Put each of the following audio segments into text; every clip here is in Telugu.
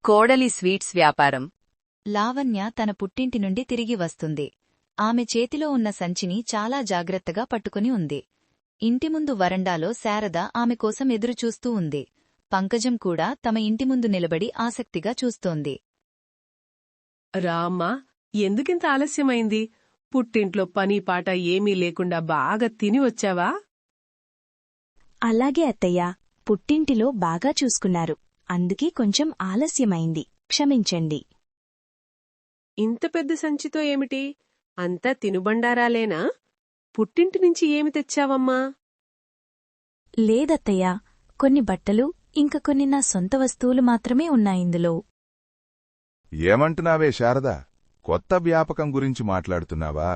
కోడలి స్వీట్స్ వ్యాపారం. లావణ్య తన పుట్టింటి నుండి తిరిగి వస్తుంది. ఆమె చేతిలో ఉన్న సంచిని చాలా జాగ్రత్తగా పట్టుకుని ఉంది. ఇంటి ముందు వరండాలో శారద ఆమె కోసం ఎదురుచూస్తూ ఉంది. పంకజం కూడా తమ ఇంటి ముందు నిలబడి ఆసక్తిగా చూస్తోంది. రామ్మా, ఎందుకింత ఆలస్యమైంది? పుట్టింట్లో పని పాట ఏమీ లేకుండా బాగా తిని వచ్చావా? అలాగే అత్తయ్యా, పుట్టింటిలో బాగా చూసుకున్నారు. అందుకే కొంచెం ఆలస్యమైంది, క్షమించండి. ఇంత పెద్ద సంచితో ఏమిటి? అంతా తినుబండారాలేనా? పుట్టింటి నుంచి ఏమి తెచ్చావమ్మా? లేదత్తయ్యా, కొన్ని బట్టలు ఇంక కొన్ని నా సొంత వస్తువులు మాత్రమే ఉన్నాయిందులో. ఏమంటున్నావే శారదా, కొత్త వ్యాపకం గురించి మాట్లాడుతున్నావా?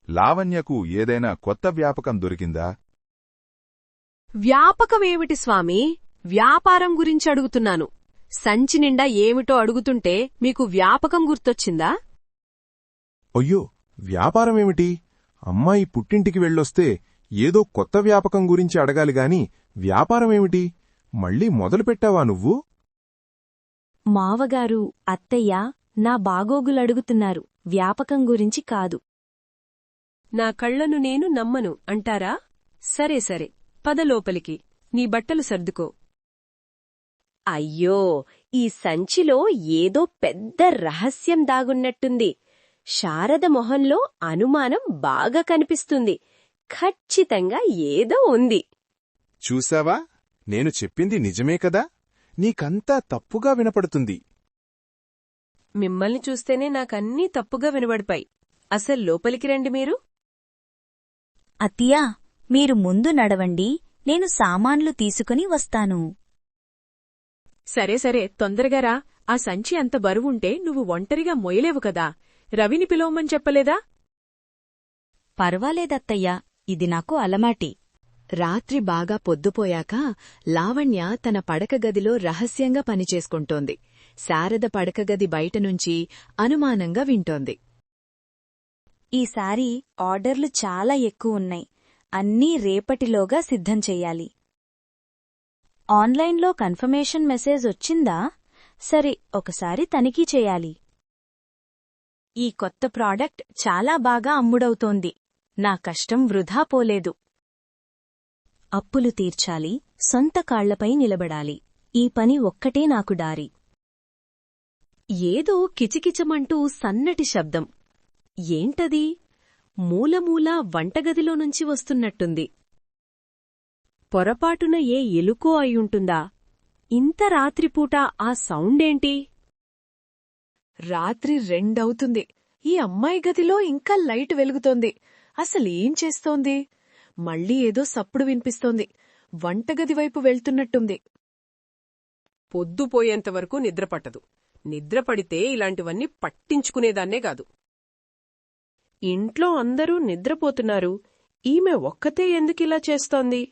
లావణ్యకు ఏదైనా కొత్త వ్యాపకం దొరికిందా? వ్యాపకమేమిటి స్వామీ? వ్యాపారం గురించి అడుగుతున్నాను. సంచి నిండా ఏమిటో అడుగుతుంటే మీకు వ్యాపకం గుర్తొచ్చిందా? అయ్యో, వ్యాపారమేమిటి? అమ్మాయి పుట్టింటికి వెళ్ళొస్తే ఏదో కొత్త వ్యాపకం గురించి అడగాలిగాని వ్యాపారమేమిటి? మళ్ళీ మొదలుపెట్టావా నువ్వు? మావగారు, అత్తయ్య నా బాగోగులడుగుతున్నారు, వ్యాపకం గురించి కాదు. నా కళ్లను నేను నమ్మను అంటారా? సరే సరే, పద లోపలికి. నీ బట్టలు సర్దుకో. అయ్యో, ఈ సంచిలో ఏదో పెద్ద రహస్యం దాగున్నట్టుంది. శారద మొహంలో అనుమానం బాగా కనిపిస్తుంది. ఖచ్చితంగా ఏదో ఉంది. చూసావా, నేను చెప్పింది నిజమే కదా? నీకంతా తప్పుగా వినపడుతుంది. మిమ్మల్ని చూస్తేనే నాకన్నీ తప్పుగా వినబడిపాయి. అసలు లోపలికి రండి మీరు. అత్తయ్యా, మీరు ముందు నడవండి, నేను సామాన్లు తీసుకుని వస్తాను. సరే సరే, తొందరగా రా. ఆ సంచి అంత బరువుంటే నువ్వు ఒంటరిగా మొయ్యలేవు కదా. రవిని పిలవమని చెప్పలేదా? పర్వాలేదత్తయ్యా, ఇది నాకు అలవాటి. రాత్రి బాగా పొద్దుపోయాక లావణ్య తన పడకగదిలో రహస్యంగా పనిచేసుకుంటోంది. శారద పడకగది బయటనుంచి అనుమానంగా వింటోంది. ఈసారి ఆర్డర్లు చాలా ఎక్కువున్నాయి. అన్నీ రేపటిలోగా సిద్ధం చెయ్యాలి. ఆన్లైన్లో కన్ఫర్మేషన్ మెసేజ్ వచ్చిందా? సరే, ఒకసారి తనిఖీ చేయాలి. ఈ కొత్త ప్రాడక్ట్ చాలా బాగా అమ్ముడవుతోంది. నా కష్టం వృధా పోలేదు. అప్పులు తీర్చాలి, సొంత కాళ్లపై నిలబడాలి. ఈ పని ఒక్కటే నాకు దారి. ఏదో కిచకిచమంటూ సన్నటి శబ్దం. ఏంటది? మూలమూల వంటగదిలోనుంచి వస్తున్నట్టుంది. పొరపాటున ఏ ఎలుకో అయ్యుంటుందా? ఇంత రాత్రిపూట ఆ సౌండేంటి? రాత్రి 2 అవుతుంది. ఈ అమ్మాయి గదిలో ఇంకా లైట్ వెలుగుతోంది. అసలేం చేస్తోంది? మళ్ళీ ఏదో సప్పుడు వినిపిస్తోంది. వంటగది వైపు వెళ్తున్నట్టుంది. పొద్దుపోయేంతవరకు నిద్రపట్టదు. నిద్రపడితే ఇలాంటివన్నీ పట్టించుకునేదాన్నే కాదు. ఇంట్లో అందరూ నిద్రపోతున్నారు. ఈమె ఒక్కతే ఎందుకిలా చేస్తోంది?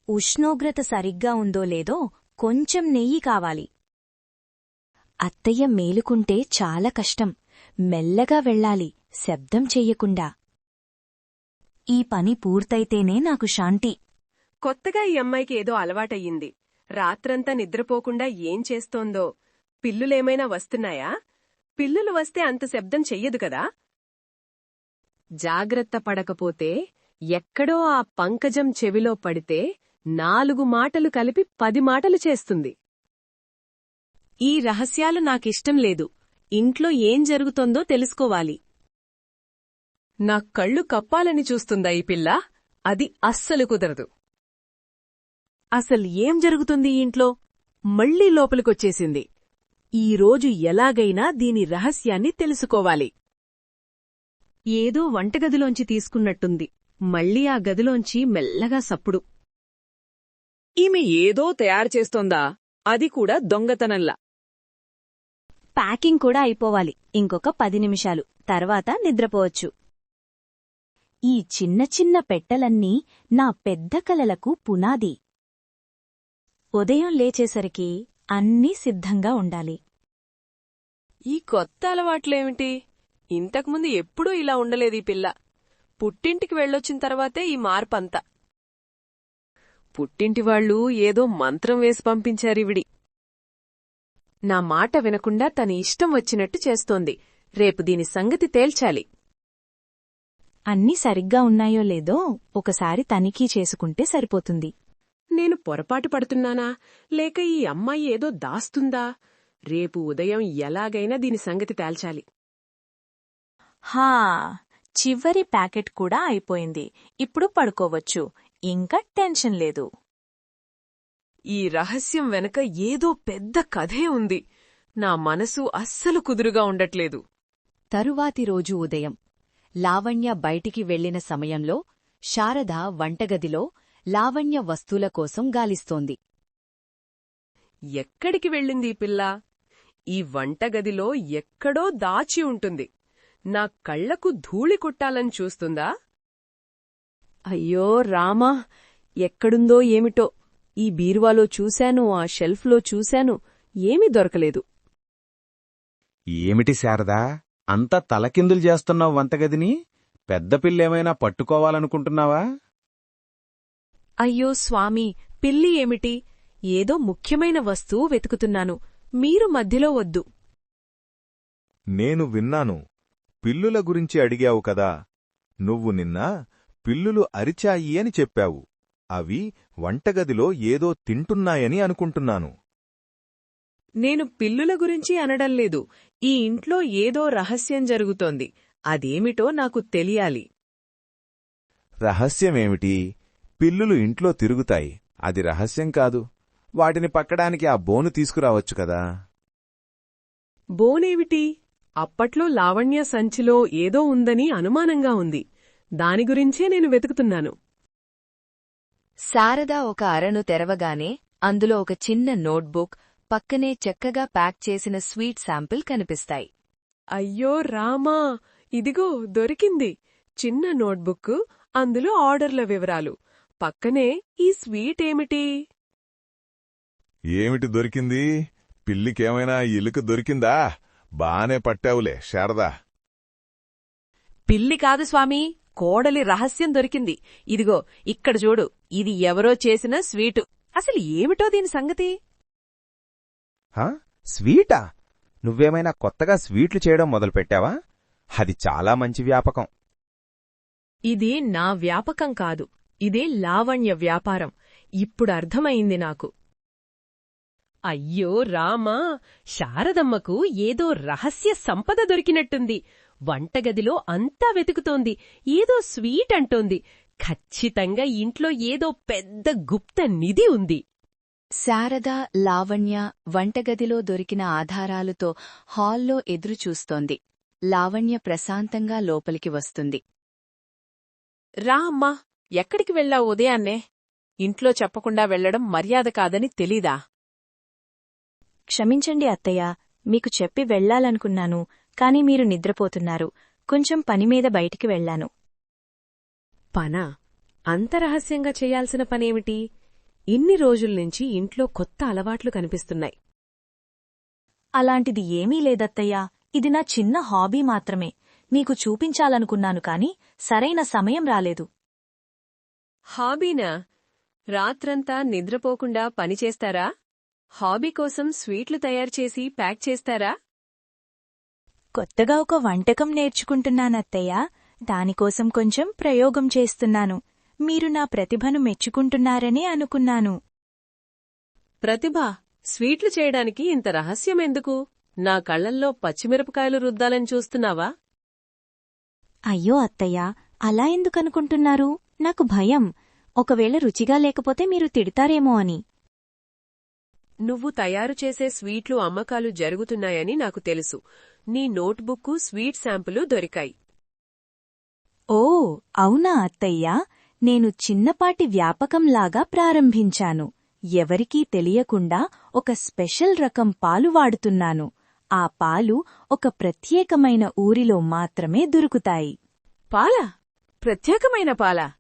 ఉష్ణోగ్రత సరిగ్గా ఉందో లేదో కొంచెం నెయ్యి కావాలి. అత్తయ్య మేలుకుంటే చాలా కష్టం. మెల్లగా వెళ్ళాలి, శబ్దం చెయ్యకుండా. ఈ పని పూర్తయితేనే నాకు శాంతి. కొత్తగా ఈ అమ్మాయికి ఏదో అలవాటయ్యింది. రాత్రంతా నిద్రపోకుండా ఏం చేస్తోందో. పిల్లులేమైనా వస్తున్నాయా? పిల్లులు వస్తే అంత శబ్దం చెయ్యదు కదా. జాగ్రత్త పడకపోతే ఎక్కడో ఆ పంకజం చెవిలో పడితే 4 మాటలు కలిపి 10 మాటలు చేస్తుంది. ఈ రహస్యాలు నాకిష్టం లేదు. ఇంట్లో ఏం జరుగుతోందో తెలుసుకోవాలి. నా కళ్ళు కప్పాలని చూస్తుందా ఈ పిల్ల? అది అస్సలు కుదరదు. అసలు ఏం జరుగుతుంది ఇంట్లో? మళ్లీ లోపలికొచ్చేసింది. ఈరోజు ఎలాగైనా దీని రహస్యాన్ని తెలుసుకోవాలి. ఏదో వంటగదిలోంచి తీసుకున్నట్టుంది. మళ్లీ ఆ గదిలోంచి మెల్లగా సప్పుడు. ఈమె ఏదో తయారు చేస్తోందా? అది కూడా దొంగతనంలా. ప్యాకింగ్ కూడా అయిపోవాలి. ఇంకొక 10 నిమిషాలు తర్వాత నిద్రపోవచ్చు. ఈ చిన్న చిన్న పెట్టెలన్నీ నా పెద్ద కలలకు పునాది. ఉదయం లేచేసరికి అన్నీ సిద్ధంగా ఉండాలి. ఈ కొత్త అలవాట్లేమిటి? ఇంతకుముందు ఎప్పుడూ ఇలా ఉండలేదు ఈ పిల్ల. పుట్టింటికి వెళ్ళొచ్చిన తర్వాతే ఈ మార్పంతా. పుట్టింటివాళ్లు ఏదో మంత్రం వేసి పంపించారివిడి. నా మాట వినకుండా తన ఇష్టం వచ్చినట్టు చేస్తోంది. రేపు దీని సంగతి తేల్చాలి. అన్నీ సరిగ్గా ఉన్నాయో లేదో ఒకసారి తనిఖీ చేసుకుంటే సరిపోతుంది. నేను పొరపాటు పడుతున్నానా, లేక ఈ అమ్మాయి ఏదో దాస్తుందా? రేపు ఉదయం ఎలాగైనా దీని సంగతి తేల్చాలి. హా, చివరి ప్యాకెట్ కూడా అయిపోయింది. ఇప్పుడు పడుకోవచ్చు. ఇంకా టెన్షన్ లేదు. ఈ రహస్యం వెనక ఏదో పెద్ద కథే ఉంది. నా మనసు అస్సలు కుదురుగా ఉండట్లేదు. తరువాతి రోజు ఉదయం లావణ్య బయటికి వెళ్లిన సమయంలో శారద వంటగదిలో లావణ్య వస్తువుల కోసం గాలిస్తోంది. ఎక్కడికి వెళ్ళింది ఈ పిల్ల? ఈ వంటగదిలో ఎక్కడో దాచి ఉంటుంది. నా కళ్లకు ధూళి కొట్టాలని చూస్తుందా? అయ్యో రామా, ఎక్కడుందో ఏమిటో. ఈ బీరువాలో చూశాను, ఆ షెల్ఫ్లో చూశాను, ఏమీ దొరకలేదు. ఏమిటి శారదా, అంత తలకిందులు చేస్తున్నావు వంటగదిని? పెద్ద పిల్లేమైనా పట్టుకోవాలనుకుంటున్నావా? అయ్యో స్వామీ, పిల్లి ఏమిటి? ఏదో ముఖ్యమైన వస్తువు వెతుకుతున్నాను. మీరు మధ్యలో వద్దు. నేను విన్నాను. పిల్లుల గురించి అడిగావు కదా. నువ్వు నిన్న పిల్లులు అరిచాయి అని చెప్పావు. అవి వంటగదిలో ఏదో తింటున్నాయని అనుకుంటున్నాను. నేను పిల్లుల గురించి అనడంలేదు. ఈ ఇంట్లో ఏదో రహస్యం జరుగుతోంది. అదేమిటో నాకు తెలియాలి. రహస్యమేమిటి? పిల్లులు ఇంట్లో తిరుగుతాయి. అది రహస్యం కాదు. వాటిని పక్కడానికి ఆ బోను తీసుకురావచ్చు కదా. బోనేమిటి? అప్పట్లో లావణ్య సంచిలో ఏదో ఉందని అనుమానంగా ఉంది. దాని గురించే నేను వెతుకుతున్నాను. శారద ఒక అరను తెరవగానే అందులో ఒక చిన్న నోట్బుక్, పక్కనే చక్కగా ప్యాక్ చేసిన స్వీట్ శాంపిల్ కనిపిస్తాయి. అయ్యో రామా, ఇదిగో దొరికింది. చిన్న నోట్బుక్, అందులో ఆర్డర్ల వివరాలు. పక్కనే ఈ స్వీట్ ఏమిటి? ఏమిటి దొరికింది? పిల్లికేమైనా ఇలుక దొరికిందా? బానే పట్టావులే శారదా. పిల్లి కాదు స్వామీ, కోడలి రహస్యం దొరికింది. ఇదిగో ఇక్కడ చూడు. ఇది ఎవరో చేసిన స్వీటు. అసలు ఏమిటో దీని సంగతి? స్వీటా? నువ్వేమైనా కొత్తగా స్వీట్లు చేయడం మొదలుపెట్టావా? అది చాలా మంచి వ్యాపకం. ఇది నా వ్యాపకం కాదు, ఇదే లావణ్య వ్యాపారం. ఇప్పుడు అర్థమైంది నాకు. అయ్యో రామా, శారదమ్మకు ఏదో రహస్య సంపద దొరికినట్టుంది. వంటగదిలో అంతా వెతుకుతోంది. ఏదో స్వీట్ అంటోంది. ఖచ్చితంగా ఇంట్లో ఏదో పెద్ద గుప్త నిధి ఉంది. శారద, లావణ్య వంటగదిలో దొరికిన ఆధారాలతో హాల్లో ఎదురుచూస్తోంది. లావణ్య ప్రశాంతంగా లోపలికి వస్తుంది. రా అమ్మా, ఎక్కడికి వెళ్ళావు ఉదయాన్నే? ఇంట్లో చెప్పకుండా వెళ్లడం మర్యాద కాదని తెలీదా? క్షమించండి అత్తయ్య, మీకు చెప్పి వెళ్లాలనుకున్నాను, కాని మీరు నిద్రపోతున్నారు. కొంచెం పనిమీద బయటికి వెళ్లాను. పనా? అంత రహస్యంగా చేయాల్సిన పనేమిటి? ఇన్ని రోజుల్నుంచి ఇంట్లో కొత్త అలవాట్లు కనిపిస్తున్నాయి. అలాంటిది ఏమీ లేదత్తయ్యా, ఇది నా చిన్న హాబీ మాత్రమే. మీకు చూపించాలనుకున్నాను కాని సరైన సమయం రాలేదు. హాబీనా? రాత్రంతా నిద్రపోకుండా పనిచేస్తారా? హాబీ కోసం స్వీట్లు తయారుచేసి ప్యాక్ చేస్తారా? కొత్తగా ఒక వంటకం నేర్చుకుంటున్నానత్తయ్యా, దానికోసం కొంచెం ప్రయోగం చేస్తున్నాను. మీరు నా ప్రతిభను మెచ్చుకుంటున్నారనే అనుకున్నాను. ప్రతిభ? స్వీట్లు చేయడానికి ఇంత రహస్యమెందుకు? నా కళ్లల్లో పచ్చిమిరపకాయలు రుద్దాలని చూస్తున్నావా? అయ్యో అత్తయ్యా, అలా ఎందుకనుకుంటున్నారు? నాకు భయం. ఒకవేళ రుచిగా లేకపోతే మీరు తిడతారేమో అని. నువ్వు తయారు చేసే స్వీట్లు అమ్మకాలు జరుగుతున్నాయని నాకు తెలుసు. నీ నోట్బుక్కు స్వీట్ శాంపులు దొరికాయి. ఓ అవునా అత్తయ్యా, నేను చిన్నపాటి వ్యాపకంలాగా ప్రారంభించాను. ఎవరికీ తెలియకుండా ఒక స్పెషల్ రకం పాలు వాడుతున్నాను. ఆ పాలు ఒక ప్రత్యేకమైన ఊరిలో మాత్రమే దొరుకుతాయి. పాలా? ప్రత్యేకమైన పాలా?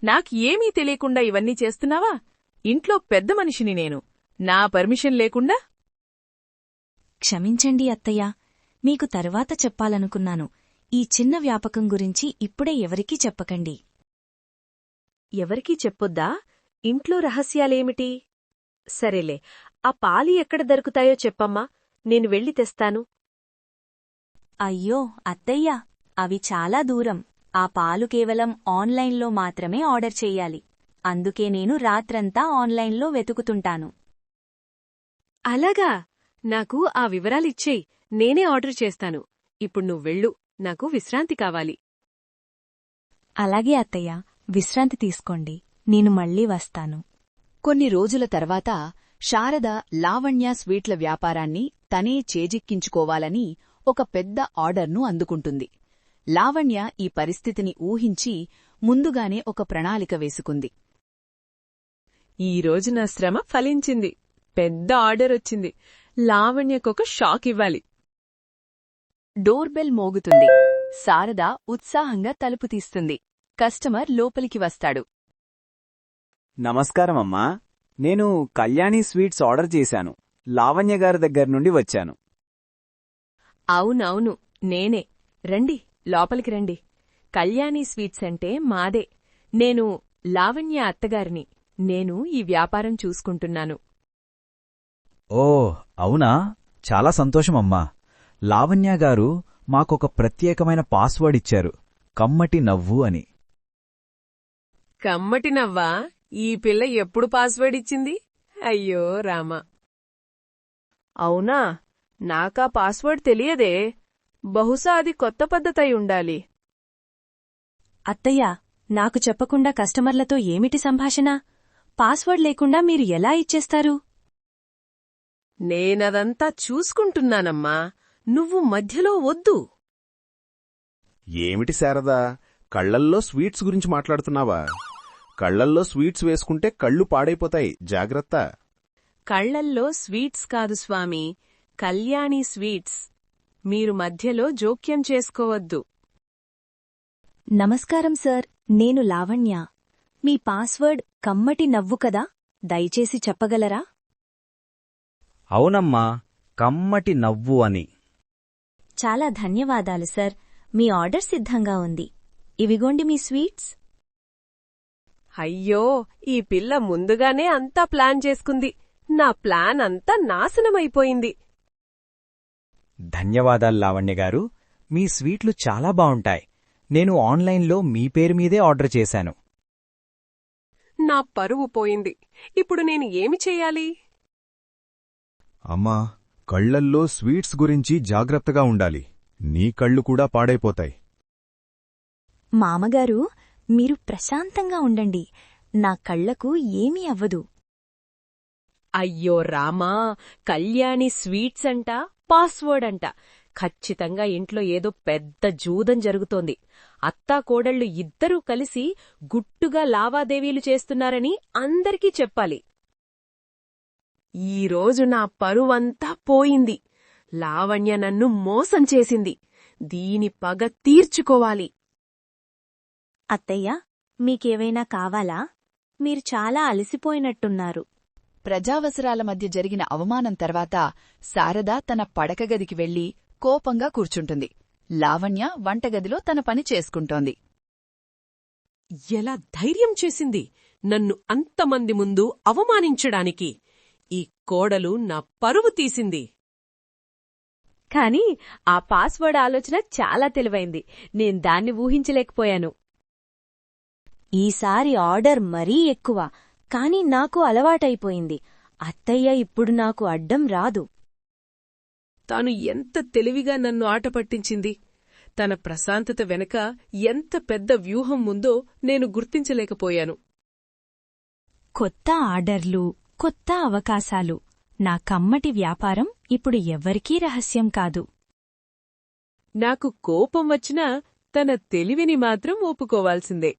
నాకు ఏమీ తెలియకుండా ఇవన్నీ చేస్తున్నావా? ఇంట్లో పెద్ద మనిషిని నేను. నా పర్మిషన్ లేకుండా? క్షమించండి అత్తయ్యా, మీకు తరువాత చెప్పాలనుకున్నాను. ఈ చిన్న వ్యాపకం గురించి ఇప్పుడే ఎవరికీ చెప్పకండి. ఎవరికీ చెప్పొద్దా? ఇంట్లో రహస్యాలేమిటి? సరేలే, ఆ పాలు ఎక్కడ దొరుకుతాయో చెప్పమ్మా. నేను వెళ్ళి తెస్తాను. అయ్యో అత్తయ్యా, అవి చాలా దూరం. ఆ పాలు కేవలం ఆన్లైన్లో మాత్రమే ఆర్డర్ చెయ్యాలి. అందుకే నేను రాత్రంతా ఆన్లైన్లో వెతుకుతుంటాను. అలాగా? నాకు ఆ వివరాలిచ్చేయ్, నేనే ఆర్డర్ చేస్తాను. ఇప్పుడు నువ్వెళ్ళు, నాకు విశ్రాంతి కావాలి. అలాగే అత్తయ్య, విశ్రాంతి తీసుకోండి. నేను మళ్ళీ వస్తాను. కొన్ని రోజుల తర్వాత శారద లావణ్య స్వీట్ల వ్యాపారాన్ని తనే చేజిక్కించుకోవాలని ఒక పెద్ద ఆర్డర్ను అందుకుంటుంది. లావణ్య ఈ పరిస్థితిని ఊహించి ముందుగానే ఒక ప్రణాళిక వేసుకుంది. ఈరోజు నా శ్రమ ఫలించింది. పెద్ద ఆర్డర్ వచ్చింది. లావణ్యకొక షాక్ ఇవ్వాలి. డోర్బెల్ మోగుతుంది. శారద ఉత్సాహంగా తలుపు తీస్తుంది. కస్టమర్ లోపలికి వస్తాడు. నమస్కారమమ్మా, నేను కళ్యాణి స్వీట్స్ ఆర్డర్ చేశాను. లావణ్య గారి దగ్గర్నుండి వచ్చాను. అవునవును, నేనే. రండి, లోపలికి రండి. కళ్యాణి స్వీట్స్ అంటే మాదే. నేను లావణ్య అత్తగారిని. నేను ఈ వ్యాపారం చూసుకుంటున్నాను. ఓ అవునా, చాలా సంతోషమమ్మా. లావణ్య గారు మాకొక ప్రత్యేకమైన పాస్వర్డ్ ఇచ్చారు, కమ్మటి నవ్వు అని. కమ్మటి నవ్వా? ఈ పిల్ల ఎప్పుడు పాస్వర్డ్ ఇచ్చింది? అయ్యో రామా. అవునా? నాకా పాస్వర్డ్ తెలియదే. బహుశా అది కొత్త పద్ధతై ఉండాలి. అత్తయ్యా, నాకు చెప్పకుండా కస్టమర్లతో ఏమిటి సంభాషణ? పాస్వర్డ్ లేకుండా మీరు ఎలా ఇచ్చేస్తారు? నేనదంతా చూసుకుంటున్నానమ్మా, నువ్వు మధ్యలో వద్దు. ఏమిటి శారదా, కళ్లల్లో స్వీట్స్ గురించి మాట్లాడుతున్నావా? కళ్లల్లో స్వీట్స్ వేసుకుంటే కళ్ళు పాడైపోతాయి, జాగ్రత్త. కళ్లల్లో స్వీట్స్ కాదు స్వామీ, కళ్యాణి స్వీట్స్. మీరు మధ్యలో జోక్యం చేసుకోవద్దు. నమస్కారం సార్, నేను లావణ్య. మీ పాస్వర్డ్ కమ్మటి నవ్వు కదా, దయచేసి చెప్పగలరా? అవునమ్మా, కమ్మటి నవ్వు అని. చాలా ధన్యవాదాలు సార్. మీ ఆర్డర్ సిద్ధంగా ఉంది. ఇవిగోండి మీ స్వీట్స్. అయ్యో, ఈ పిల్ల ముందుగానే అంతా ప్లాన్ చేసుకుంది. నా ప్లాన్ అంతా నాశనమైపోయింది. ధన్యవాదాలు లావణ్య గారు, మీ స్వీట్లు చాలా బావుంటాయి. నేను ఆన్లైన్లో మీ పేరు మీదే ఆర్డర్ చేశాను. నా పరువు పోయింది. ఇప్పుడు నేను ఏమి చెయ్యాలి? అమ్మా, కళ్లల్లో స్వీట్స్ గురించి జాగ్రత్తగా ఉండాలి. నీ కళ్ళు కూడా పాడైపోతాయి. మామగారు, మీరు ప్రశాంతంగా ఉండండి. నా కళ్లకు ఏమీ అవ్వదు. అయ్యో రామా, కళ్యాణి స్వీట్స్ అంట, పాస్వర్డ్ అంట. ఖచ్చితంగా ఇంట్లో ఏదో పెద్ద జూదం జరుగుతోంది. అత్తా కోడళ్లు ఇద్దరూ కలిసి గుట్టుగా లావాదేవీలు చేస్తున్నారని అందరికీ చెప్పాలి. ఈరోజు నా పరువంతా పోయింది. లావణ్య నన్ను మోసం చేసింది. దీని పగ తీర్చుకోవాలి. అత్తయ్య, మీకేవైనా కావాలా? మీరు చాలా అలసిపోయినట్టున్నారు. ప్రజావసరాల మధ్య జరిగిన అవమానం తర్వాత శారద తన పడకగదికి వెళ్లి కోపంగా కూర్చుంటుంది. లావణ్య వంటగదిలో తన పని చేసుకుంటోంది. ఎలా ధైర్యం చేసింది నన్ను అంతమంది ముందు అవమానించడానికి? ఈ కోడలు నా పరువు తీసింది. కాని ఆ పాస్వర్డ్ ఆలోచన చాలా తెలివైంది. నేను దాన్ని ఊహించలేకపోయాను. ఈసారి ఆర్డర్ మరీ ఎక్కువ, కాని నాకు అలవాటైపోయింది. అత్తయ్య ఇప్పుడు నాకు అడ్డం రాదు. తాను ఎంత తెలివిగా నన్ను ఆట పట్టించింది. తన ప్రశాంతత వెనక ఎంత పెద్ద వ్యూహం ఉందో నేను గుర్తించలేకపోయాను. కొత్త ఆర్డర్లు, కొత్త అవకాశాలు. నా కమ్మటి వ్యాపారం ఇప్పుడు ఎవ్వరికీ రహస్యం కాదు. నాకు కోపం వచ్చినా తన తెలివిని మాత్రం ఒప్పుకోవాల్సిందే.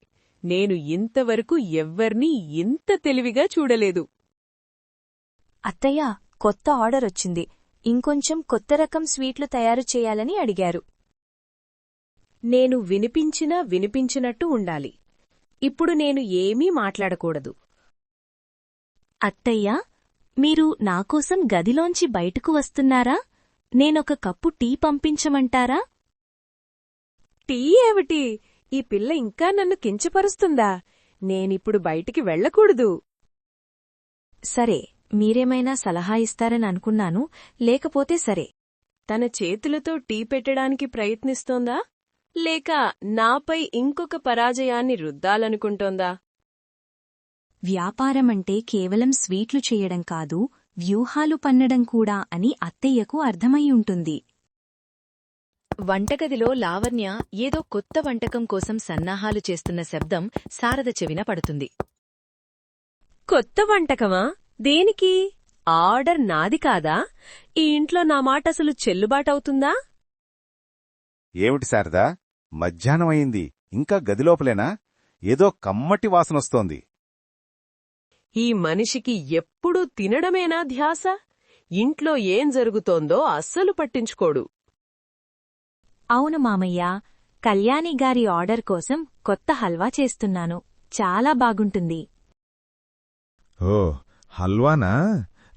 నేను ఇంతవరకు ఎవ్వర్నీ ఇంత తెలివిగా చూడలేదు. అత్తయ్య, కొత్త ఆర్డర్ వచ్చింది. ఇంకొంచెం కొత్త రకం స్వీట్లు తయారు చేయాలని అడిగారు. నేను వినిపించినా వినిపించినట్టు ఉండాలి. ఇప్పుడు నేను ఏమీ మాట్లాడకూడదు. అత్తయ్య, మీరు నాకోసం గదిలోంచి బయటకు వస్తున్నారా? నేనొక కప్పు టీ పంపించమంటారా? టీ ఏమిటి? ఈ పిల్ల ఇంకా నన్ను కించపరుస్తుందా? నేనిప్పుడు బయటికి వెళ్ళకూడదు. సరే, మీరేమైనా సలహా ఇస్తారని అనుకున్నాను, లేకపోతే సరే. తన చేతులతో టీ పెట్టడానికి ప్రయత్నిస్తోందా లేక నాపై ఇంకొక పరాజయాన్ని రుద్దాలనుకుంటోందా? వ్యాపారమంటే కేవలం స్వీట్లు చేయడం కాదు, వ్యూహాలు పన్నడం కూడా అని అత్తయ్యకు అర్థమై ఉంటుంది. వంటగదిలో లావణ్య ఏదో కొత్త వంటకం కోసం సన్నాహాలు చేస్తున్న శబ్దం శారద చెవిన పడుతుంది. కొత్త వంటకమా? దేనికి? ఆర్డర్ నాది కాదా? ఈ ఇంట్లో నా మాట అసలు చెల్లుబాటవుతుందా? ఏమిటి శారదా, మధ్యాహ్నమయింది, ఇంకా గదిలోపలేనా? ఏదో కమ్మటి వాసనొస్తోంది. ఈ మనిషికి ఎప్పుడూ తినడమేనా ధ్యాస? ఇంట్లో ఏం జరుగుతోందో అస్సలు పట్టించుకోడు. అవును మామయ్య, కళ్యాణిగారి ఆర్డర్ కోసం కొత్త హల్వా చేస్తున్నాను. చాలా బాగుంటుంది. ఓ, హల్వానా?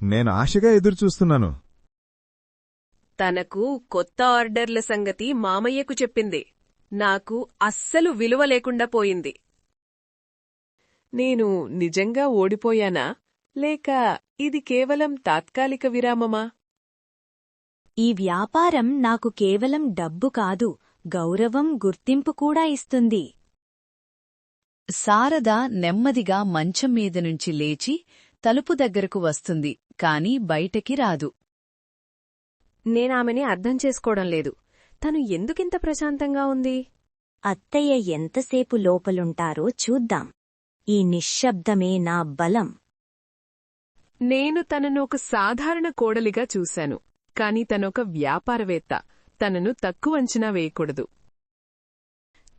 నేను ఆశగా ఎదురుచూస్తున్నాను. తనకు కొత్త ఆర్డర్ల సంగతి మామయ్యకు చెప్పింది. నాకు అస్సలు విలువ లేకుండా పోయింది. నేను నిజంగా ఓడిపోయానా లేక ఇది కేవలం తాత్కాలిక విరామమా? ఈ వ్యాపారం నాకు కేవలం డబ్బు కాదు, గౌరవం, గుర్తింపు కూడా ఇస్తుంది. శారద నెమ్మదిగా మంచం మీద నుంచి లేచి తలుపు దగ్గరకు వస్తుంది, కాని బయటకి రాదు. నేనామెని అర్థం చేసుకోవడం లేదు. తను ఎందుకింత ప్రశాంతంగా ఉంది? అత్తయ్య ఎంతసేపు లోపలుంటారో చూద్దాం. ఈ నిశ్శబ్దమే నా బలం. నేను తనను ఒక సాధారణ కోడలిగా చూశాను, కాని తనొక వ్యాపారవేత్త. తనను తక్కువ అంచనా వేయకూడదు.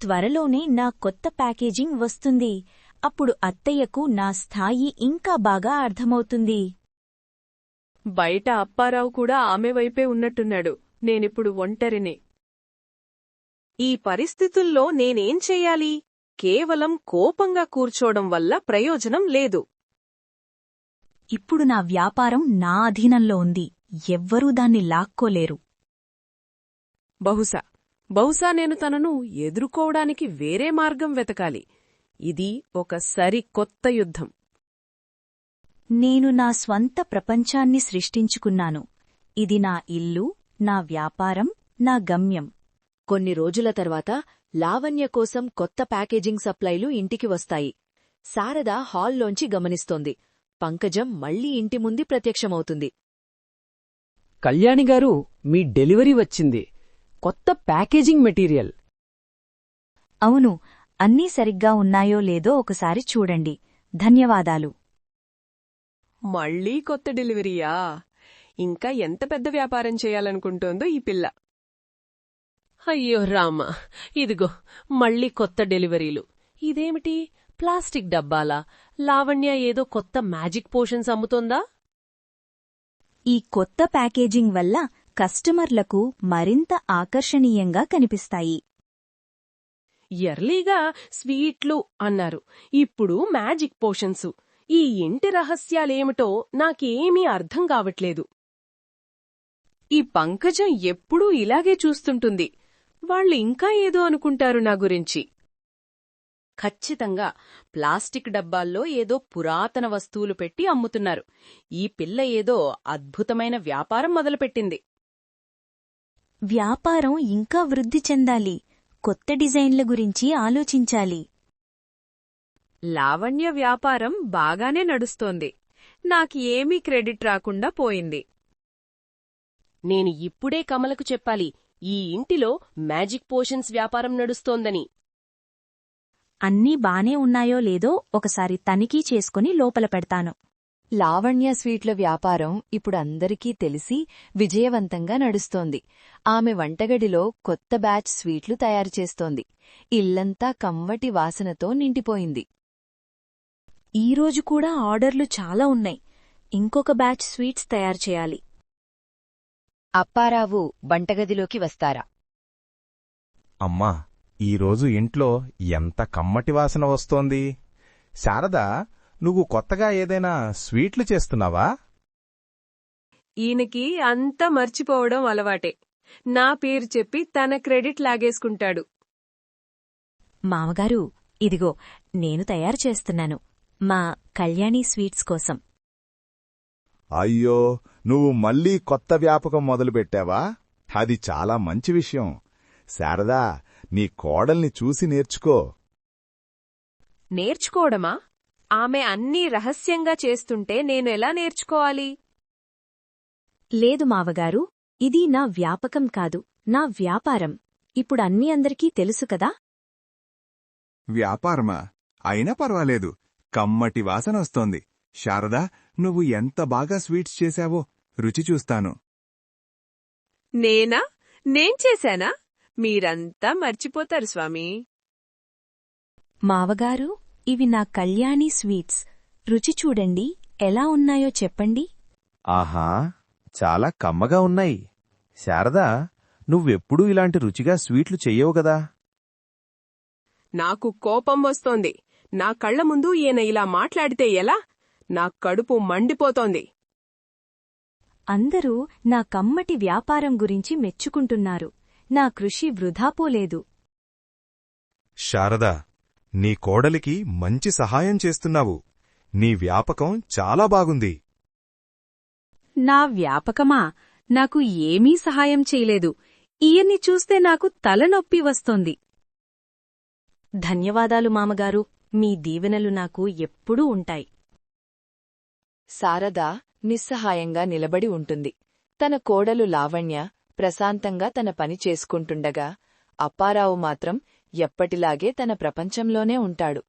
త్వరలోనే నా కొత్త ప్యాకేజింగ్ వస్తుంది. అప్పుడు అత్తయ్యకు నా స్థాయి ఇంకా బాగా అర్థమవుతుంది. బయట అప్పారావు కూడా ఆమె వైపే ఉన్నట్టున్నాడు. నేనిప్పుడు ఒంటరినే. ఈ పరిస్థితుల్లో నేనేం చెయ్యాలి? కేవలం కోపంగా కూర్చోవడం వల్ల ప్రయోజనం లేదు. ఇప్పుడు నా వ్యాపారం నా అధీనంలో ఉంది. ఎవ్వరూ దాన్ని లాక్కోలేరు. బహుశా నేను తనను ఎదుర్కోవడానికి వేరే మార్గం వెతకాలి. ఇది ఒక సరికొత్త యుద్ధం. నేను నా స్వంత ప్రపంచాన్ని సృష్టించుకున్నాను. ఇది నా ఇల్లు, నా వ్యాపారం, నా గమ్యం. కొన్ని రోజుల తర్వాత లావణ్య కోసం కొత్త ప్యాకేజింగ్ సప్లైలు ఇంటికి వస్తాయి. శారద హాల్లోంచి గమనిస్తోంది. పంకజం మళ్లీ ఇంటి ముందు ప్రత్యక్షమవుతుంది. కళ్యాణిగారు, మీ డెలివరీ వచ్చింది. కొత్త ప్యాకేజింగ్ మెటీరియల్. అవును, అన్నీ సరిగ్గా ఉన్నాయో లేదో ఒకసారి చూడండి. ధన్యవాదాలు. మళ్లీ కొత్త డెలివరీయా? ఇంకా ఎంత పెద్ద వ్యాపారం చేయాలనుకుంటోందో ఈ పిల్ల. అయ్యో రామా, ఇదిగో మళ్లీ కొత్త డెలివరీలు. ఇదేమిటి, ప్లాస్టిక్ డబ్బాలా? లావణ్య ఏదో కొత్త మ్యాజిక్ పోషన్స్ అమ్ముతోందా? ఈ కొత్త ప్యాకేజింగ్ వల్ల కస్టమర్లకు మరింత ఆకర్షణీయంగా కనిపిస్తాయి. ఎర్లీగా స్వీట్లు అన్నారు, ఇప్పుడు మ్యాజిక్ పోషన్సు. ఈ ఇంటి రహస్యాలేమిటో నాకేమీ అర్థం కావట్లేదు. ఈ పంకజం ఎప్పుడూ ఇలాగే చూస్తుంటుంది. వాళ్ళు ఇంకా ఏదో అనుకుంటారు నా గురించి. ఖచ్చితంగా ప్లాస్టిక్ డబ్బాల్లో ఏదో పురాతన వస్తువులు పెట్టి అమ్ముతున్నారు. ఈ పిల్ల ఏదో అద్భుతమైన వ్యాపారం మొదలుపెట్టింది. వ్యాపారం ఇంకా వృద్ధి చెందాలి. కొత్త డిజైన్ల గురించి ఆలోచించాలి. లావణ్య వ్యాపారం బాగానే నడుస్తోంది. నాకు ఏమీ క్రెడిట్ రాకుండా పోయింది. నేను ఇప్పుడే కమలకు చెప్పాలి, ఈ ఇంటిలో మ్యాజిక్ పోషన్స్ వ్యాపారం నడుస్తోందని. అన్నీ బానే ఉన్నాయో లేదో ఒకసారి తనిఖీ చేసుకుని లోపల పెడతాను. లావణ్య స్వీట్ల వ్యాపారం ఇప్పుడు అందరికీ తెలిసి విజయవంతంగా నడుస్తోంది. ఆమె వంటగదిలో కొత్త బ్యాచ్ స్వీట్లు తయారుచేస్తోంది. ఇల్లంతా కమ్మటి వాసనతో నిండిపోయింది. ఈరోజు కూడా ఆర్డర్లు చాలా ఉన్నాయి. ఇంకొక బ్యాచ్ స్వీట్స్ తయారు చేయాలి. అప్పారావు వంటగదిలోకి వస్తారా? అమ్మా, ఈరోజు ఇంట్లో ఎంత కమ్మటి వాసన వస్తోంది. శారదా, నువ్వు కొత్తగా ఏదైనా స్వీట్లు చేస్తున్నావా? ఈయనకి అంతా మర్చిపోవడం అలవాటే. నా పేరు చెప్పి తన క్రెడిట్ లాగేసుకుంటాడు. మామగారు, ఇదిగో నేను తయారు చేస్తున్నాను, మా కళ్యాణి స్వీట్స్ కోసం. అయ్యో, నువ్వు మళ్ళీ కొత్త వ్యాపకం మొదలుపెట్టావా? అది చాలా మంచి విషయం. శారదా, నీ కోడల్ని చూసి నేర్చుకో. నేర్చుకోవడమా? ఆమె అన్నీ రహస్యంగా చేస్తుంటే నేను ఎలా నేర్చుకోవాలి? లేదు మావగారు, ఇది నా వ్యాపకం కాదు, నా వ్యాపారం. ఇప్పుడు అన్నీ అందరికీ తెలుసు కదా. వ్యాపారమా? అయినా పర్వాలేదు, కమ్మటి వాసన వస్తోంది. శారదా, నువ్వు ఎంత బాగా స్వీట్స్ చేశావో రుచి చూస్తాను. నేనా? నేను చేశానా? మీరంతా మర్చిపోతారు స్వామీ. మావగారు, ఇవి నా కళ్యాణి స్వీట్స్. రుచి చూడండి, ఎలా ఉన్నాయో చెప్పండి. ఆహా, చాలా కమ్మగా ఉన్నాయి. శారదా, నువ్వెప్పుడూ ఇలాంటి రుచిగా స్వీట్లు చెయ్యవు గదా. నాకు కోపం వస్తోంది. నా కళ్ల ముందు ఈయన ఇలా మాట్లాడితే ఎలా? నా కడుపు మండిపోతోంది. అందరూ నా కమ్మటి వ్యాపారం గురించి మెచ్చుకుంటున్నారు. నా కృషి వృధాపోలేదు. శారదా, నీ కోడలికి మంచి సహాయం చేస్తున్నావు. నీ వ్యాపకం చాలా బాగుంది. నా వ్యాపకమా? నాకు ఏమీ సహాయం చేయలేదు. ఈయన్ని చూస్తే నాకు తలనొప్పి వస్తోంది. ధన్యవాదాలు మామగారు, మీ దీవెనలు నాకు ఎప్పుడూ ఉంటాయి. శారద నిస్సహాయంగా నిలబడి ఉంటుంది. తన కోడలు లావణ్య ప్రశాంతంగా తన పని చేసుకుంటుండగా అప్పారావు మాత్రం ఎప్పటిలాగే తన ప్రపంచంలోనే ఉంటాడు.